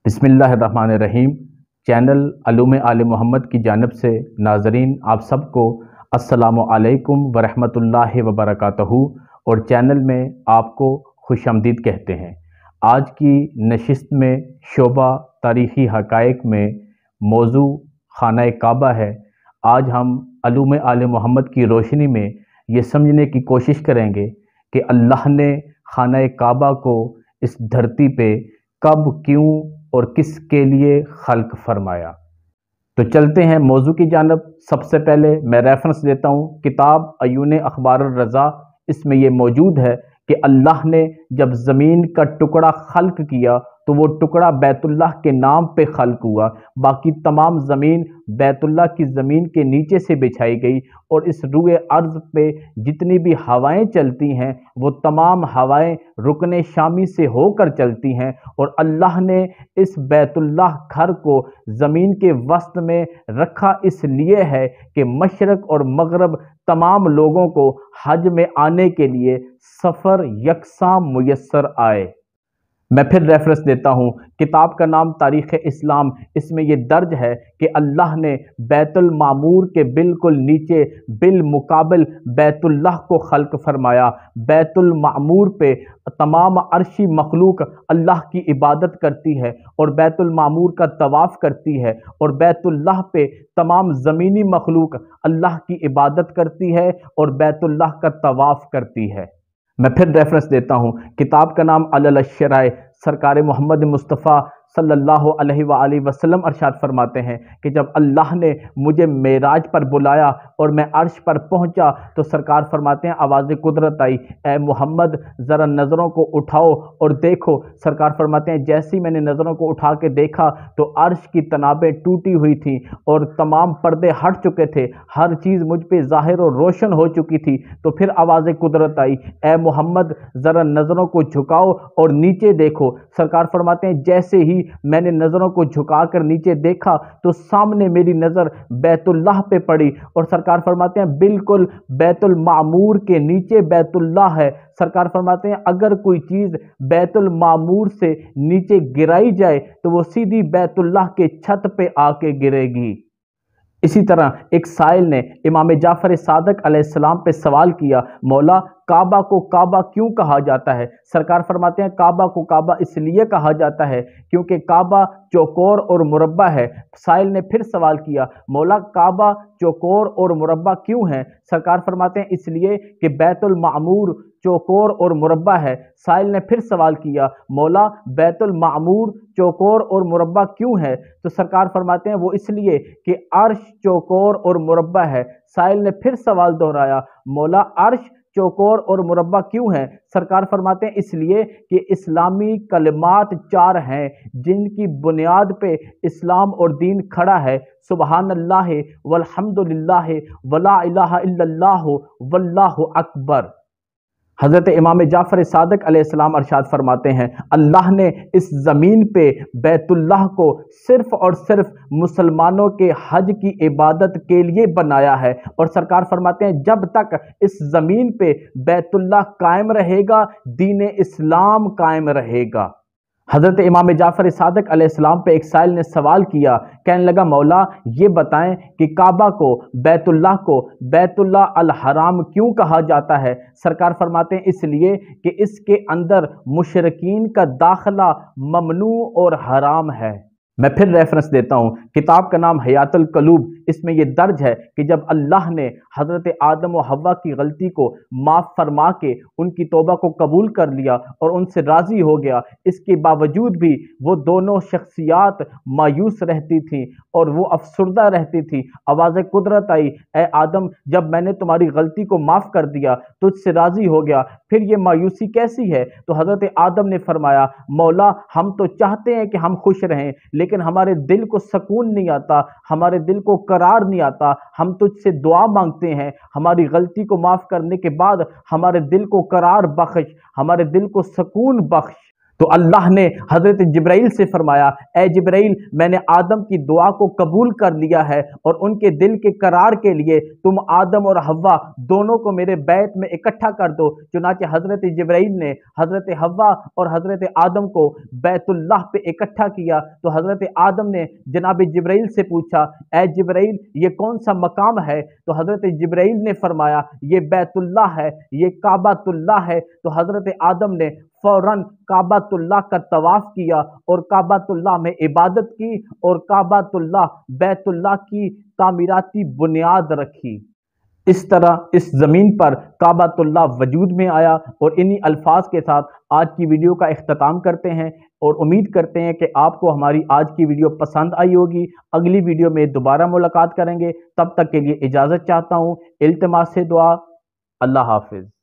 بسم اللہ الرحمن الرحیم۔ چینل علوم آل محمد کی جانب سے ناظرین آپ سب کو السلام علیکم ورحمۃ اللہ وبرکاتہ اور چینل میں آپ کو خوش آمدید کہتے ہیں۔ آج کی نشست میں شعبہ تاریخی حقائق میں موضوع خانہ کعبہ ہے۔ آج ہم علوم آل محمد کی روشنی میں یہ سمجھنے کی کوشش کریں گے کہ اللہ نے خانہ کعبہ کو اس دھرتی پہ کب، کیوں اور کس کے لیے خلق فرمایا۔ تو چلتے ہیں موضوع کی جانب۔ سب سے پہلے میں ریفرنس دیتا ہوں کتاب عیون اخبار الرضا۔ اس میں یہ موجود ہے کہ اللہ نے جب زمین کا ٹکڑا خلق کیا تو وہ ٹکڑا بیت اللہ کے نام پہ خلق ہوا، باقی تمام زمین بیت اللہ کی زمین کے نیچے سے بچھائی گئی، اور اس روئے ارض پہ جتنی بھی ہوائیں چلتی ہیں وہ تمام ہوائیں رکن شامی سے ہو کر چلتی ہیں، اور اللہ نے اس بیت اللہ گھر کو زمین کے وسط میں رکھا اس لیے ہے کہ مشرق اور مغرب تمام لوگوں کو حج میں آنے کے لیے سفر یکساں میسر آئے۔ میں پھر ریفرنس دیتا ہوں، کتاب کا نام تاریخ اسلام۔ اس میں یہ درج ہے کہ اللہ نے بیت المعمور کے بالکل نیچے بالمقابل بیت اللہ کو خلق فرمایا۔ بیت المعمور پہ تمام عرشی مخلوق اللہ کی عبادت کرتی ہے اور بیت المعمور کا طواف کرتی ہے، اور بیت اللہ پہ تمام زمینی مخلوق اللہ کی عبادت کرتی ہے اور بیت اللہ کا طواف کرتی ہے۔ میں پھر ریفرنس دیتا ہوں، کتاب کا نام علل الشرائع۔ سرکار محمد مصطفیٰ صلی اللہ علیہ وآلہ وسلم ارشاد فرماتے ہیں کہ جب اللہ نے مجھے معراج پر بلایا اور میں عرش پر پہنچا تو سرکار فرماتے ہیں آواز قدرت آئی، اے محمد ذرا نظروں کو اٹھاؤ اور دیکھو۔ سرکار فرماتے ہیں جیسی میں نے نظروں کو اٹھا کے دیکھا تو عرش کی تنابیں ٹوٹی ہوئی تھیں اور تمام پردے ہٹ چکے تھے، ہر چیز مجھ پہ ظاہر و روشن ہو چکی تھی۔ تو پھر آواز قدرت آئی، اے محمد ذرا نظروں کو جھکاؤ اور نیچے دیکھو۔ سرکار فرماتے ہیں جیسے ہی میں نے نظروں کو جھکا کر نیچے دیکھا تو سامنے میری نظر بیت اللہ پہ پڑی، اور سرکار فرماتے ہیں بالکل بیت المعمور کے نیچے بیت اللہ ہے۔ سرکار فرماتے ہیں اگر کوئی چیز بیت المعمور سے نیچے گرائی جائے تو وہ سیدھی بیت اللہ کے چھت پہ آ کے گرے گی۔ اسی طرح ایک سائل نے امام جعفر صادق علیہ السلام پہ سوال کیا، مولا کعبہ کو کعبہ کیوں کہا جاتا ہے؟ سرکار فرماتے ہیں کعبہ کو کعبہ اس لیے کہا جاتا ہے کیونکہ کعبہ چوکور اور مربع ہے۔ سائل نے پھر سوال کیا، مولا کعبہ چوکور اور مربع کیوں ہے؟ سرکار فرماتے ہیں اس لیے کہ بیت المعمور چوکور اور مربع ہے۔ سائل نے پھر سوال کیا، مولا بیت المعمور چوکور اور مربع کیوں ہے؟ تو سرکار فرماتے ہیں وہ اس لیے کہ عرش چوکور اور مربع ہے۔ سائل نے پھر سوال دہرایا، مولا عرش چوکور اور مربع کیوں ہے؟ سرکار فرماتے ہیں اس لیے کہ اسلامی کلمات 4 ہیں جن کی بنیاد پہ اسلام اور دین کھڑا ہے، سبحان اللہ والحمد للہ ولا الہ الا اللہ واللہ اکبر۔ حضرت امام جعفر صادق علیہ السلام ارشاد فرماتے ہیں اللہ نے اس زمین پہ بیت اللہ کو صرف اور صرف مسلمانوں کے حج کی عبادت کے لیے بنایا ہے، اور سرکار فرماتے ہیں جب تک اس زمین پہ بیت اللہ قائم رہے گا دین اسلام قائم رہے گا۔ حضرت امام جعفر صادق علیہ السلام پہ ایک سائل نے سوال کیا، کہنے لگا مولا یہ بتائیں کہ کعبہ کو بیت اللہ الحرام کیوں کہا جاتا ہے؟ سرکار فرماتے ہیں اس لیے کہ اس کے اندر مشرکین کا داخلہ ممنوع اور حرام ہے۔ میں پھر ریفرنس دیتا ہوں، کتاب کا نام حیات القلوب۔ اس میں یہ درج ہے کہ جب اللہ نے حضرت آدم و حوا کی غلطی کو معاف فرما کے ان کی توبہ کو قبول کر لیا اور ان سے راضی ہو گیا، اس کے باوجود بھی وہ دونوں شخصیات مایوس رہتی تھیں اور وہ افسردہ رہتی تھیں۔ آواز قدرت آئی، اے آدم جب میں نے تمہاری غلطی کو معاف کر دیا تجھ سے راضی ہو گیا، پھر یہ مایوسی کیسی ہے؟ تو حضرت آدم نے فرمایا مولا ہم تو چاہتے ہیں کہ ہم خوش رہیں لیکن ہمارے دل کو سکون نہیں آتا، ہمارے دل کو قرار نہیں آتا، ہم تجھ سے دعا مانگتے ہیں ہماری غلطی کو معاف کرنے کے بعد ہمارے دل کو قرار بخش، ہمارے دل کو سکون بخش۔ تو اللہ نے حضرت جبرائیل سے فرمایا اے جبرائیل میں نے آدم کی دعا کو قبول کر لیا ہے اور ان کے دل کے قرار کے لیے تم آدم اور حوا دونوں کو میرے بیت میں اکٹھا کر دو۔ چنانچہ حضرت جبرائیل نے حضرت حوا اور حضرت آدم کو بیت اللہ پہ اکٹھا کیا تو حضرت آدم نے جناب جبرائیل سے پوچھا اے جبرائیل یہ کون سا مقام ہے؟ تو حضرت جبرائیل نے فرمایا یہ بیت اللہ ہے، یہ کعبۃ اللہ ہے۔ تو حضرت آدم نے فوراً کعبۃ اللہ کا طواف کیا اور کعبۃ اللہ میں عبادت کی اور کعبۃ اللہ بیت اللہ کی تعمیراتی بنیاد رکھی۔ اس طرح اس زمین پر کعبۃ اللہ وجود میں آیا اور انہی الفاظ کے ساتھ آج کی ویڈیو کا اختتام کرتے ہیں اور امید کرتے ہیں کہ آپ کو ہماری آج کی ویڈیو پسند آئی ہوگی۔ اگلی ویڈیو میں دوبارہ ملاقات کریں گے، تب تک کے لیے اجازت چاہتا ہوں۔ التماس سے دعا، اللہ حافظ۔